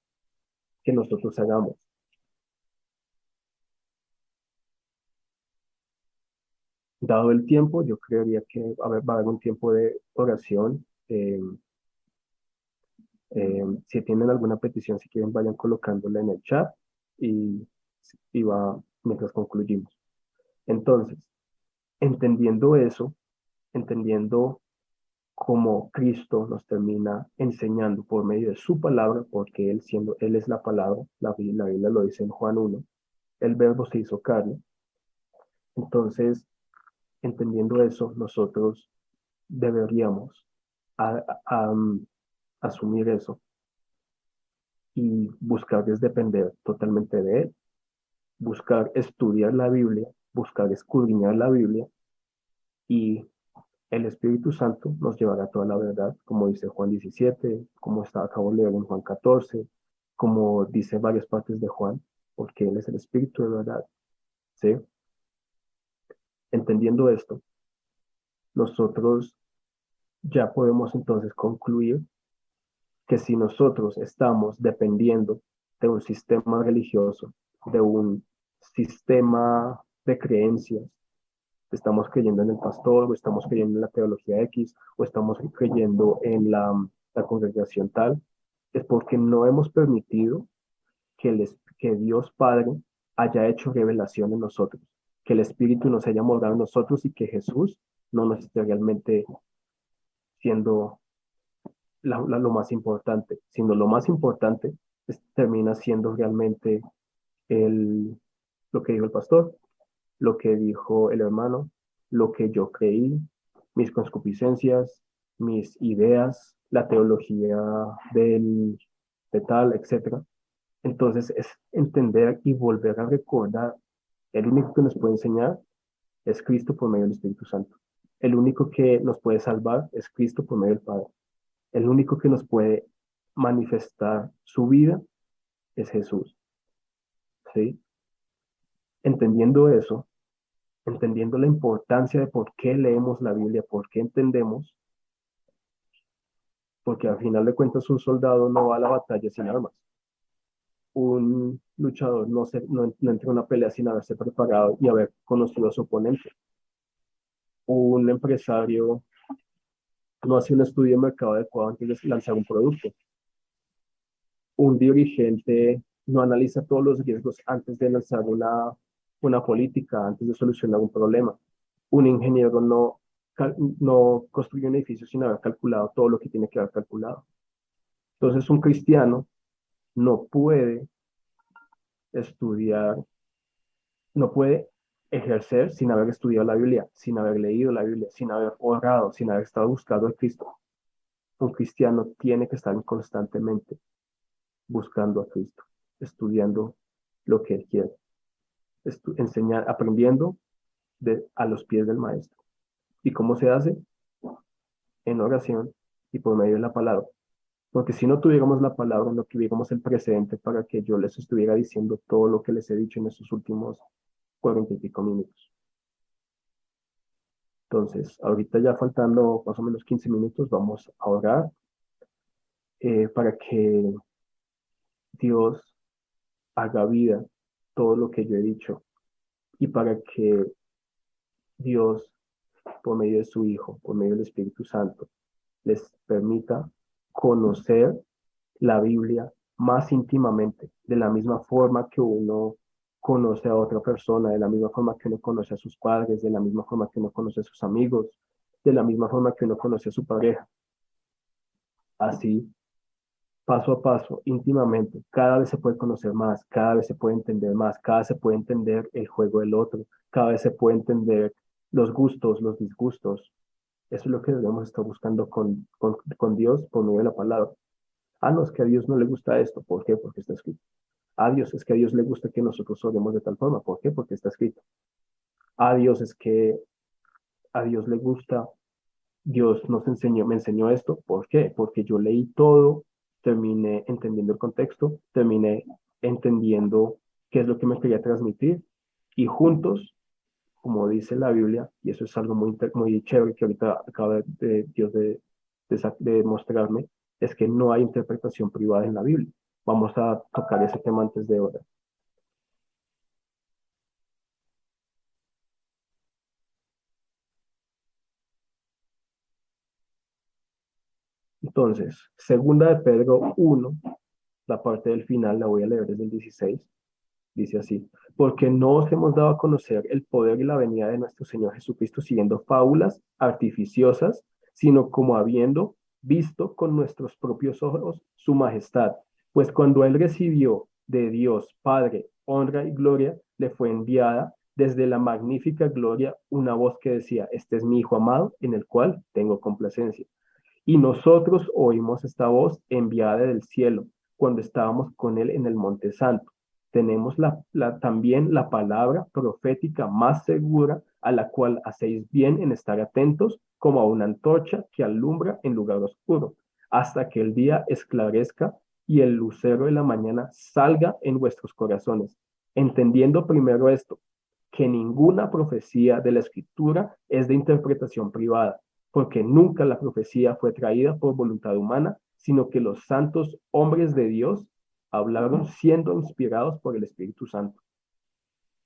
Speaker 1: que nosotros hagamos. Dado el tiempo, yo creería que va a haber un tiempo de oración. Si tienen alguna petición, si quieren, vayan colocándola en el chat y, y va mientras concluimos. Entonces, entendiendo eso, entendiendo cómo Cristo nos termina enseñando por medio de su palabra, porque Él es la palabra, la Biblia lo dice en Juan 1, el verbo se hizo carne. Entonces, entendiendo eso, nosotros deberíamos a- a- um, asumir eso y buscar es depender totalmente de Él, buscar estudiar la Biblia, buscar escudriñar la Biblia y el Espíritu Santo nos llevará a toda la verdad, como dice Juan 17, como acabo de leer en Juan 14, como dice varias partes de Juan, porque Él es el Espíritu de verdad, ¿sí? Entendiendo esto, nosotros ya podemos entonces concluir que si nosotros estamos dependiendo de un sistema religioso, de un sistema de creencias, estamos creyendo en el pastor, o estamos creyendo en la teología X, o estamos creyendo en la congregación tal, es porque no hemos permitido que Dios Padre haya hecho revelación en nosotros, que el Espíritu nos haya morado en nosotros y que Jesús no nos esté realmente siendo lo más importante, sino lo más importante termina siendo realmente el, lo que dijo el pastor, lo que dijo el hermano, lo que yo creí, mis concupiscencias, mis ideas, la teología del, de tal, etcétera. Entonces es entender y volver a recordar, el único que nos puede enseñar es Cristo por medio del Espíritu Santo. El único que nos puede salvar es Cristo por medio del Padre. El único que nos puede manifestar su vida es Jesús, ¿sí? Entendiendo eso, entendiendo la importancia de por qué leemos la Biblia, por qué entendemos, porque al final de cuentas un soldado no va a la batalla sin armas. Un luchador no entra a una pelea sin haberse preparado y haber conocido a su oponente. Un empresario no hace un estudio de mercado adecuado antes de lanzar un producto. Un dirigente no analiza todos los riesgos antes de lanzar una política, antes de solucionar un problema. Un ingeniero no construye un edificio sin haber calculado todo lo que tiene que haber calculado. Entonces, un cristiano no puede estudiar, no puede ejercer sin haber estudiado la Biblia, sin haber leído la Biblia, sin haber orado, sin haber estado buscando a Cristo. Un cristiano tiene que estar constantemente buscando a Cristo, estudiando lo que Él quiere, enseñar, aprendiendo a los pies del Maestro. ¿Y cómo se hace? En oración y por medio de la palabra. Porque si no tuviéramos la palabra, no tuviéramos el precedente para que yo les estuviera diciendo todo lo que les he dicho en estos últimos 40 y pico minutos. Entonces, ahorita ya faltando más o menos 15 minutos, vamos a orar para que Dios haga vida todo lo que yo he dicho y para que Dios, por medio de su Hijo, por medio del Espíritu Santo, les permita conocer la Biblia más íntimamente, de la misma forma que uno conoce a otra persona, de la misma forma que uno conoce a sus padres, de la misma forma que uno conoce a sus amigos, de la misma forma que uno conoce a su pareja. Así, paso a paso, íntimamente, cada vez se puede conocer más, cada vez se puede entender más, cada vez se puede entender el juego del otro, cada vez se puede entender los gustos, los disgustos. Eso es lo que debemos estar buscando con Dios por medio de la palabra. Ah, no, es que a Dios no le gusta esto. ¿Por qué? Porque está escrito. A Dios es que a Dios le gusta que nosotros oremos de tal forma. ¿Por qué? Porque está escrito. A Dios es que a Dios le gusta, Dios nos enseñó, me enseñó esto. ¿Por qué? Porque yo leí todo, terminé entendiendo el contexto, terminé entendiendo qué es lo que me quería transmitir y juntos, como dice la Biblia, y eso es algo muy chévere que ahorita acaba Dios de mostrarme, es que no hay interpretación privada en la Biblia. Vamos a tocar ese tema antes de ahora. Entonces, segunda de Pedro 1, la parte del final la voy a leer desde el 16. Dice así: porque no os hemos dado a conocer el poder y la venida de nuestro Señor Jesucristo siguiendo fábulas artificiosas, sino como habiendo visto con nuestros propios ojos su majestad. Pues cuando Él recibió de Dios Padre honra y gloria, le fue enviada desde la magnífica gloria una voz que decía: este es mi Hijo amado, en el cual tengo complacencia. Y nosotros oímos esta voz enviada del cielo cuando estábamos con él en el Monte Santo. Tenemos también la palabra profética más segura, a la cual hacéis bien en estar atentos, como a una antorcha que alumbra en lugar oscuro, hasta que el día esclarezca y el lucero de la mañana salga en vuestros corazones. Entendiendo primero esto, que ninguna profecía de la Escritura es de interpretación privada, porque nunca la profecía fue traída por voluntad humana, sino que los santos hombres de Dios hablaron siendo inspirados por el Espíritu Santo.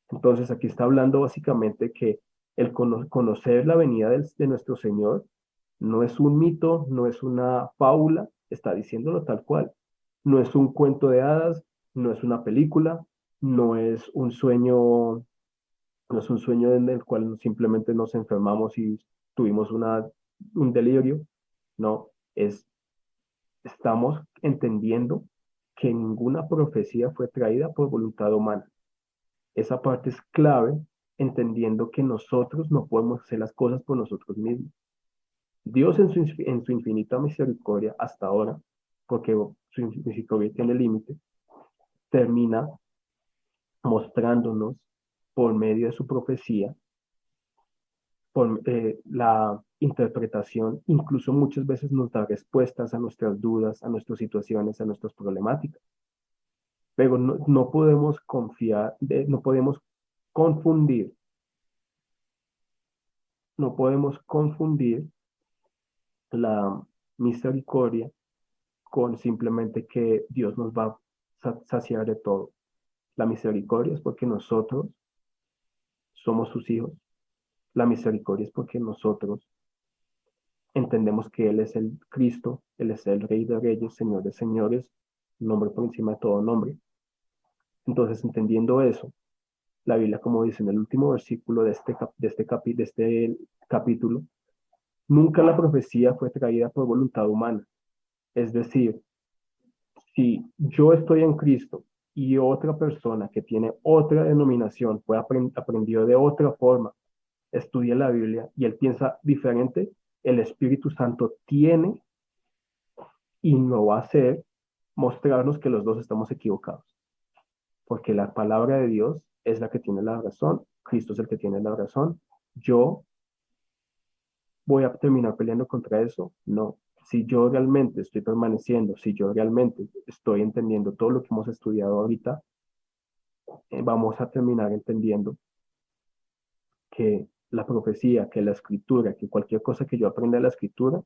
Speaker 1: Entonces aquí está hablando básicamente que el conocer la venida de nuestro Señor no es un mito, no es una fábula, está diciéndolo tal cual. No es un cuento de hadas, no es una película, no es un sueño, no es un sueño en el cual simplemente nos enfermamos y tuvimos un delirio. No, estamos entendiendo que ninguna profecía fue traída por voluntad humana. Esa parte es clave, entendiendo que nosotros no podemos hacer las cosas por nosotros mismos. Dios en su infinita misericordia hasta ahora, porque su misericordia tiene límite, termina mostrándonos por medio de su profecía, por la interpretación, incluso muchas veces nos da respuestas a nuestras dudas, a nuestras situaciones, a nuestras problemáticas. Pero no podemos confiar, no podemos confundir, no podemos confundir la misericordia con simplemente que Dios nos va a saciar de todo. La misericordia es porque nosotros somos sus hijos. La misericordia es porque nosotros entendemos que Él es el Cristo, Él es el Rey de Reyes, Señor de Señores, nombre por encima de todo nombre. Entonces, entendiendo eso, la Biblia, como dice en el último versículo de este capítulo, nunca la profecía fue traída por voluntad humana. Es decir, si yo estoy en Cristo y otra persona que tiene otra denominación, fue aprendido de otra forma, estudia la Biblia y él piensa diferente, el Espíritu Santo tiene y no va a hacer mostrarnos que los dos estamos equivocados, porque la palabra de Dios es la que tiene la razón, Cristo es el que tiene la razón. Yo voy a terminar peleando contra eso, no. Si yo realmente estoy permaneciendo, si yo realmente estoy entendiendo todo lo que hemos estudiado ahorita, vamos a terminar entendiendo que la profecía, que la escritura, que cualquier cosa que yo aprenda de la escritura,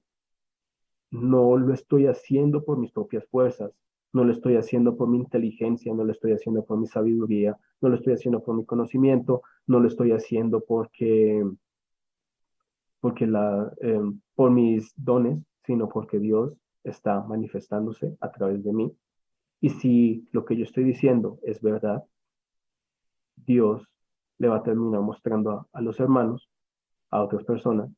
Speaker 1: no lo estoy haciendo por mis propias fuerzas, no lo estoy haciendo por mi inteligencia, no lo estoy haciendo por mi sabiduría, no lo estoy haciendo por mi conocimiento, no lo estoy haciendo por mis dones, sino porque Dios está manifestándose a través de mí. Y si lo que yo estoy diciendo es verdad, Dios le va a terminar mostrando a los hermanos, a otras personas,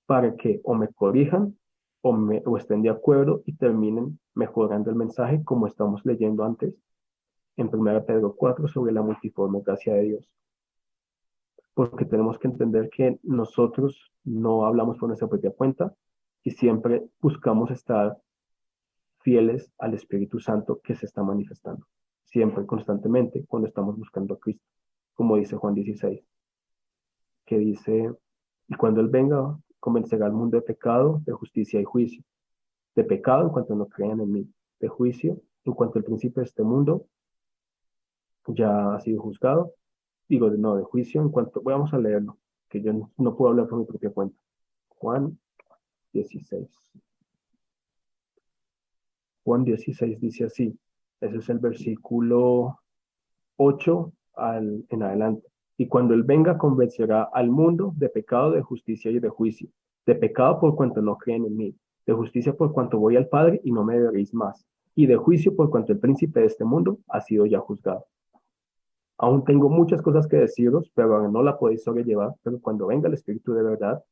Speaker 1: para que o me corrijan o estén de acuerdo y terminen mejorando el mensaje como estamos leyendo antes en 1 Pedro 4 sobre la multiforme gracia de Dios. Porque tenemos que entender que nosotros no hablamos por nuestra propia cuenta y siempre buscamos estar fieles al Espíritu Santo que se está manifestando, siempre, constantemente, cuando estamos buscando a Cristo, como dice Juan 16, que dice, y cuando Él venga, convencerá al mundo de pecado, de justicia y juicio. De pecado en cuanto no crean en mí, de juicio en cuanto el príncipe de este mundo ya ha sido juzgado, digo, no, de juicio en cuanto, vamos a leerlo, que yo no puedo hablar por mi propia cuenta. Juan 16. Juan 16 dice así, ese es el versículo 8 en adelante. Y cuando Él venga, convencerá al mundo de pecado, de justicia y de juicio. De pecado por cuanto no creen en mí. De justicia por cuanto voy al Padre y no me veréis más. Y de juicio por cuanto el príncipe de este mundo ha sido ya juzgado. Aún tengo muchas cosas que deciros, pero ahora no la podéis sobrellevar. Pero cuando venga el Espíritu de verdad,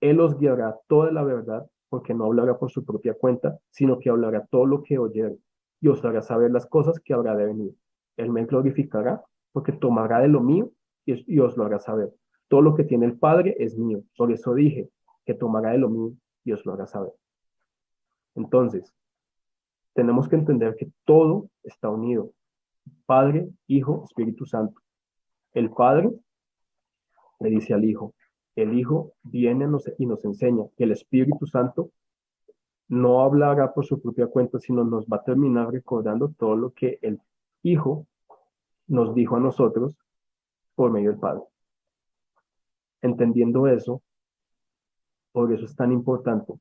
Speaker 1: Él os guiará toda la verdad, porque no hablará por su propia cuenta, sino que hablará todo lo que oyere, y os hará saber las cosas que habrá de venir. Él me glorificará, porque tomará de lo mío y os lo hará saber. Todo lo que tiene el Padre es mío. Por eso dije que tomará de lo mío y os lo hará saber. Entonces, tenemos que entender que todo está unido. Padre, Hijo, Espíritu Santo. El Padre le dice al Hijo, el Hijo viene y nos enseña que el Espíritu Santo no hablará por su propia cuenta, sino nos va a terminar recordando todo lo que el Hijo nos dijo a nosotros por medio del Padre. Entendiendo eso, por eso es tan importante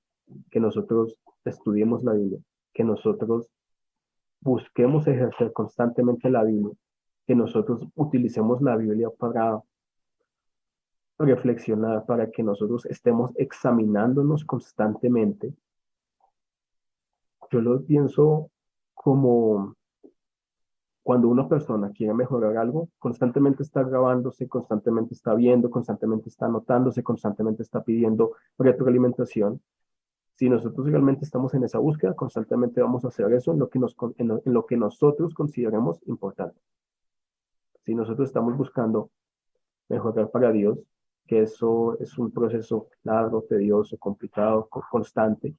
Speaker 1: que nosotros estudiemos la Biblia, que nosotros busquemos ejercer constantemente la Biblia, que nosotros utilicemos la Biblia para reflexionar, para que nosotros estemos examinándonos constantemente. Yo lo pienso como cuando una persona quiere mejorar algo, constantemente está grabándose, constantemente está viendo, constantemente está anotándose, constantemente está pidiendo retroalimentación. Si nosotros realmente estamos en esa búsqueda, constantemente vamos a hacer eso en lo que nosotros consideremos importante. Si nosotros estamos buscando mejorar para Dios, que eso es un proceso largo, tedioso, complicado, constante,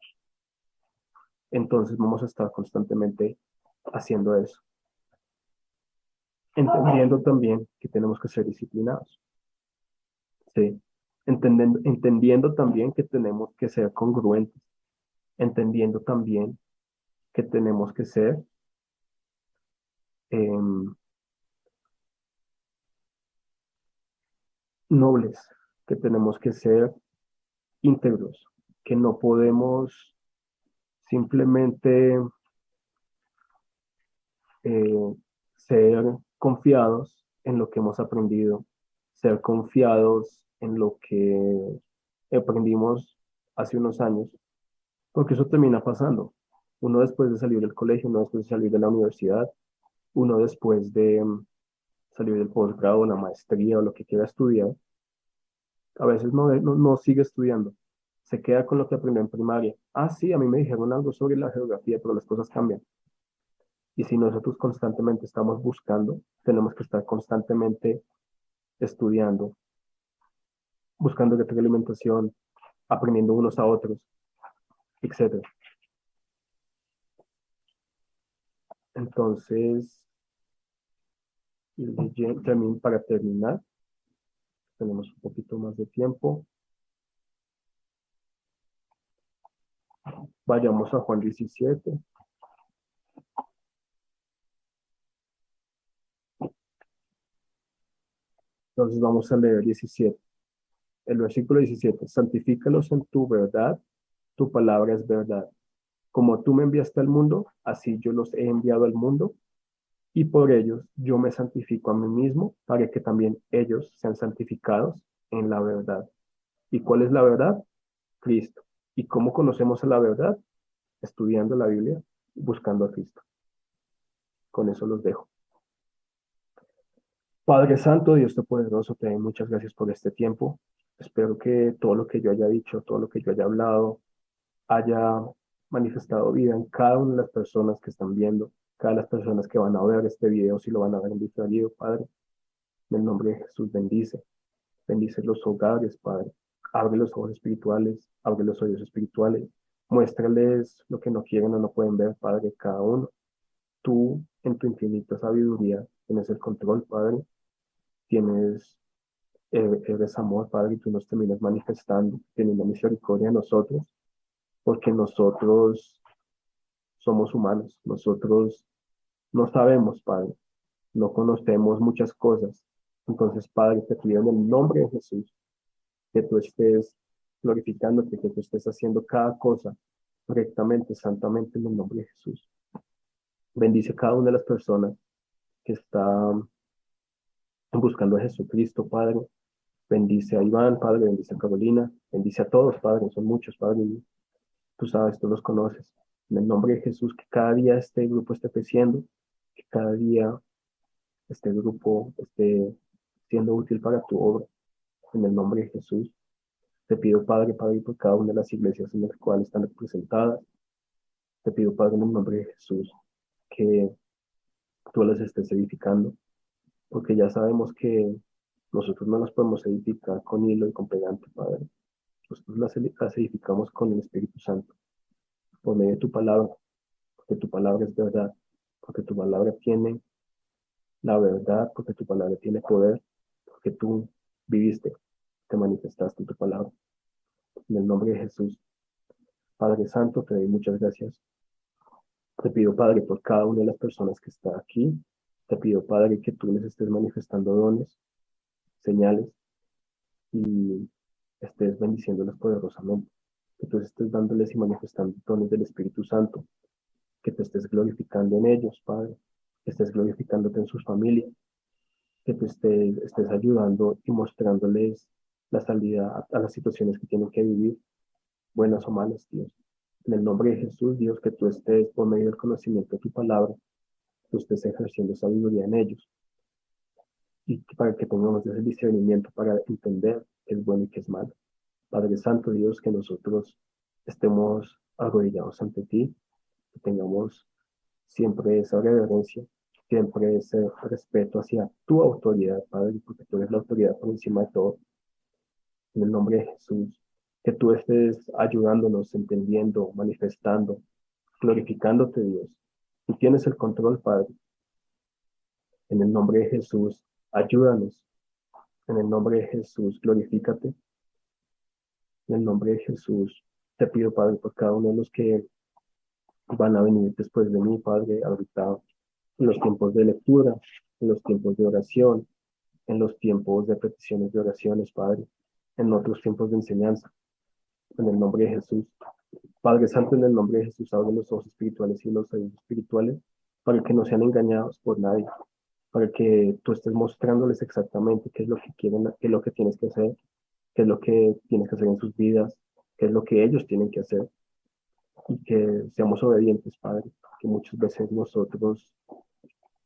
Speaker 1: entonces vamos a estar constantemente haciendo eso. Entendiendo también que tenemos que ser disciplinados, ¿sí? Entendiendo también que tenemos que ser congruentes, entendiendo también que tenemos que ser eh, nobles, que tenemos que ser íntegros, que no podemos simplemente eh, ser confiados en lo que hemos aprendido, ser confiados en lo que aprendimos hace unos años, porque eso termina pasando. Uno después de salir del colegio, uno después de salir de la universidad, uno después de salir del posgrado, la maestría o lo que quiera estudiar, a veces no sigue estudiando. Se queda con lo que aprendió en primaria. Ah, sí, a mí me dijeron algo sobre la geografía, pero las cosas cambian. Y si nosotros constantemente estamos buscando, tenemos que estar constantemente estudiando, buscando retroalimentación, aprendiendo unos a otros, etcétera. Entonces, también para terminar, tenemos un poquito más de tiempo. Vayamos a Juan 17. Entonces vamos a leer 17. El versículo 17. Santifícalos en tu verdad, tu palabra es verdad. Como tú me enviaste al mundo, así yo los he enviado al mundo, y por ellos yo me santifico a mí mismo, para que también ellos sean santificados en la verdad. ¿Y cuál es la verdad? Cristo. ¿Y cómo conocemos a la verdad? Estudiando la Biblia, buscando a Cristo. Con eso los dejo. Padre Santo, Dios Todopoderoso, te doy muchas gracias por este tiempo. Espero que todo lo que yo haya dicho, todo lo que yo haya hablado, haya manifestado vida en cada una de las personas que están viendo, cada una de las personas que van a ver este video, si lo van a ver en diferido, Padre. En el nombre de Jesús, bendice. Bendice los hogares, Padre. Abre los ojos espirituales, abre los oídos espirituales. Muéstrales lo que no quieren o no pueden ver, Padre, cada uno. Tú, en tu infinita sabiduría, tienes el control, Padre. Tienes, eres amor, Padre, y tú nos terminas manifestando, teniendo misericordia de nosotros, porque nosotros somos humanos, nosotros no sabemos, Padre, no conocemos muchas cosas. Entonces, Padre, te pido en el nombre de Jesús que tú estés glorificándote, que tú estés haciendo cada cosa correctamente, santamente en el nombre de Jesús. Bendice cada una de las personas que están buscando a Jesucristo, Padre. Bendice a Iván, Padre, bendice a Carolina, bendice a todos, Padre, son muchos, Padre, y tú sabes, tú los conoces. En el nombre de Jesús, que cada día este grupo esté creciendo, que cada día este grupo esté siendo útil para tu obra. En el nombre de Jesús, te pido, Padre, Padre, por cada una de las iglesias en las cuales están representadas. Te pido, Padre, en el nombre de Jesús, que tú las estés edificando, porque ya sabemos que nosotros no las podemos edificar con hilo y con pegante, Padre. Nosotros las edificamos con el Espíritu Santo, por medio de tu palabra, porque tu palabra es verdad, porque tu palabra tiene la verdad, porque tu palabra tiene poder, porque tú viviste, te manifestaste en tu palabra. En el nombre de Jesús, Padre Santo, te doy muchas gracias. Te pido, Padre, por cada una de las personas que está aquí. Te pido, Padre, que tú les estés manifestando dones, señales y estés bendiciéndolas poderosamente. Que tú estés dándoles y manifestando dones del Espíritu Santo. Que te estés glorificando en ellos, Padre. Que estés glorificándote en sus familias. Que tú estés ayudando y mostrándoles la salida a las situaciones que tienen que vivir, buenas o malas, Dios. En el nombre de Jesús, Dios, que tú estés por medio del conocimiento de tu palabra, tú estés ejerciendo sabiduría en ellos y para que tengamos ese discernimiento para entender qué es bueno y qué es malo. Padre Santo, Dios, que nosotros estemos arrodillados ante ti, que tengamos siempre esa reverencia, siempre ese respeto hacia tu autoridad, Padre, porque tú eres la autoridad por encima de todo. En el nombre de Jesús, que tú estés ayudándonos, entendiendo, manifestando, glorificándote, Dios. Tú tienes el control, Padre. En el nombre de Jesús, ayúdanos. En el nombre de Jesús, glorifícate. En el nombre de Jesús, te pido, Padre, por cada uno de los que van a venir después de mí, Padre, ahorita en los tiempos de lectura, en los tiempos de oración, en los tiempos de peticiones de oraciones, Padre, en otros tiempos de enseñanza. En el nombre de Jesús. Padre Santo, en el nombre de Jesús, abre los ojos espirituales y los oídos espirituales para que no sean engañados por nadie, para que tú estés mostrándoles exactamente qué es lo que quieren, qué es lo que tienes que hacer, qué es lo que tienes que hacer en sus vidas, qué es lo que ellos tienen que hacer y que seamos obedientes, Padre, que muchas veces nosotros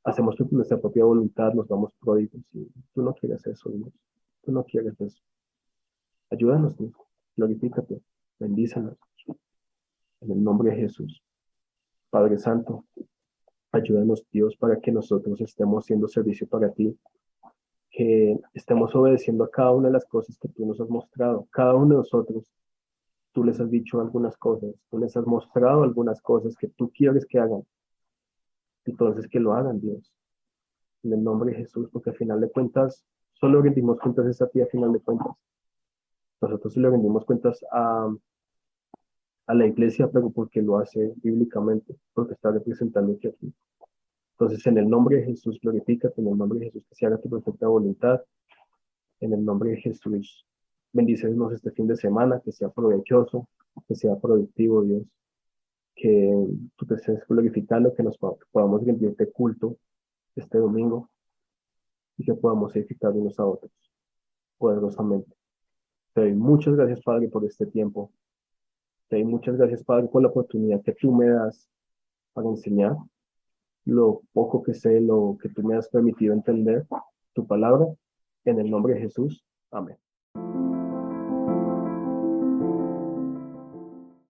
Speaker 1: hacemos nuestra propia voluntad, nos damos pródigos y tú no quieres eso, Dios, tú no quieres eso. Ayúdanos, Dios, glorifícate, bendícenos en el nombre de Jesús. Padre Santo, Ayúdanos, Dios, para que nosotros estemos siendo servicio para ti, que estemos obedeciendo a cada una de las cosas que tú nos has mostrado. Cada uno de nosotros, tú les has dicho algunas cosas, tú les has mostrado algunas cosas que tú quieres que hagan. Entonces, que lo hagan, Dios, en el nombre de Jesús, porque al final de cuentas, solo rendimos cuentas es a ti, al final de cuentas. Nosotros sí le rendimos cuentas a la iglesia, pero porque lo hace bíblicamente, porque está representándote aquí. Entonces, en el nombre de Jesús, glorifícate, en el nombre de Jesús, que se haga tu perfecta voluntad, en el nombre de Jesús, bendícenos este fin de semana, que sea provechoso, que sea productivo, Dios, que tú te estés glorificando, que nos podamos rendirte culto este domingo y que podamos edificar unos a otros poderosamente. Te doy muchas gracias, Padre, por este tiempo. Te doy muchas gracias, Padre, por la oportunidad que tú me das para enseñar lo poco que sé, lo que tú me has permitido entender, tu palabra, en el nombre de Jesús. Amén.